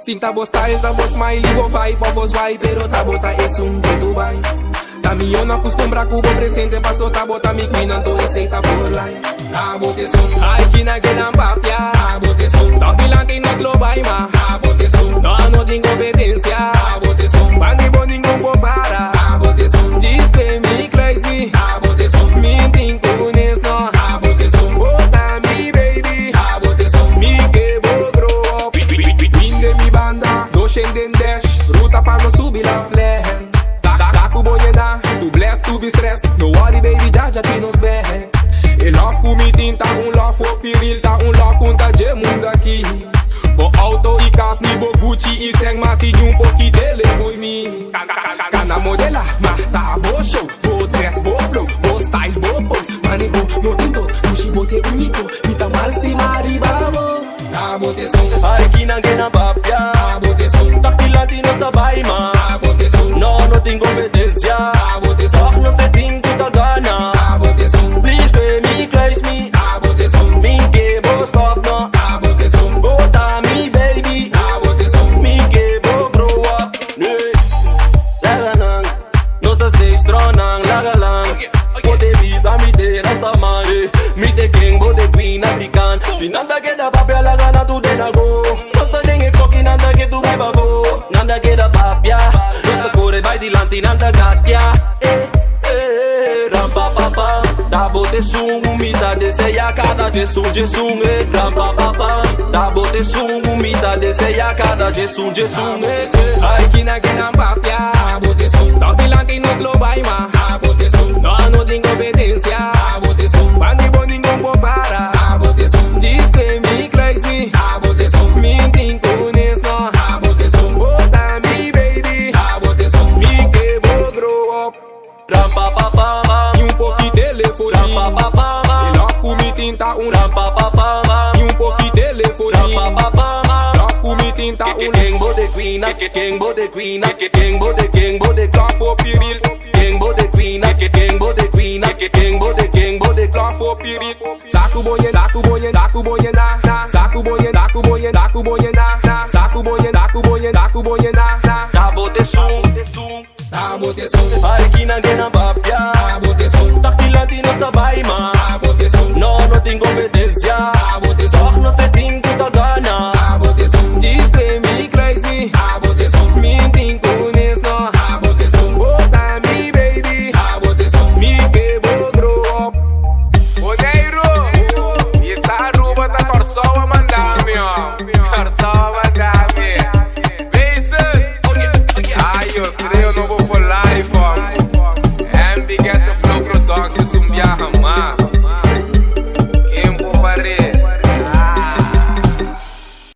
Sin tabo style, tabo smile, go vibe, vos vai, pero tabo ta es un de Dubai. Tami yo no acostumbra cubo presente, paso tabo ta mi queen, ando receita for life. Tabo te son, ay quina que dan papia. Tabo te son, docilante nos lo baima. Tabo te son, no tengo competencia. Tabo te son, bandi bo ningún compara. Tabo te son, dispe mi clays me. Tabo te son, mi tinkunes no. Tabo te son, bota mi baby. Tabo te son, mi que bo grow up. Win de mi banda, dochen den dash. Ruta para no subir la flash. Saco bonhena, tu bless, tu stress. No worry baby, já te nos back. E love com me tinta, love for piril, tá love com tá de mundo aqui. Bo auto e cas, ni bo Gucci e sem mati de pouquinho dele foi me. Cana modela, mata bo show, bo dress, bo flow, bo style, bo pose. Mani bo, no tintos, puxi bote único, me tá mal se maribabo. Tá bote som, ai que não quer na papia. tá bote som, Tá que latinos da baima. tá bote som, No tem competência. tá bote Só som, nós te tem que tá gana. tá bote som, Please pay me, place me. tá bote som, Me que vou stop no. tá bote som, Bota me baby. tá bote som. Me que vou grow up. Laganang, nós tá seis tronang, lagalang. Pode visa me ter esta mare. Me te king, bode queen african. Se nada que da papia, lagana tu de nago. Nós tá dengue coque, nada que tu vai bavo. Nada que da papia. Nós tá corre, vai dilante, nada gatia. Rampa papa, da bote sum, umidade seja cada jesum, rampa papa, da bote sum, umidade seja cada jesum, Ai que na papia, tá bote som, docilante nos lo baima. Tá bote som, no tem competência. Tá bote som, bandi bo ninguém compara. Tá bote som, dispe mi clays me. Tá bote som, mi tinkunes no. Tá bote som, bota mi baby. Tá bote som, mi que bo grow up. rampa papa, E pouquinho telefone. rampa papa, E love com me tinta rampa papa, E pouquinho telefone. rampa papa. Love com me tinta King bode queen, king bode queen, king bode Love for piril. king bode queen, king bode queen, king bode Love for piril. Saco bonhe, daco bonhe, daco bonhe na. Saco bonhe, daco bonhe, daco bonhe na. Saco bonhe, daco bonhe, daco bonhe na. da bote sum. Tá bote som, Ai que não quer na papia. tá bote som, Tá que latinos da baima. tá bote som, No tem competência. tá bote Só som, nós te tem que tá gana. tá bote som. Display me clays me, tá bote som. Me tinkunes no, tá bote som. Bota me baby, tá bote som. Me que bo grow up. Odeiro, essa aruba tá torçó a mandar meu, torçó a mandar meu. Vem, ai, eu sei, eu não vou falar.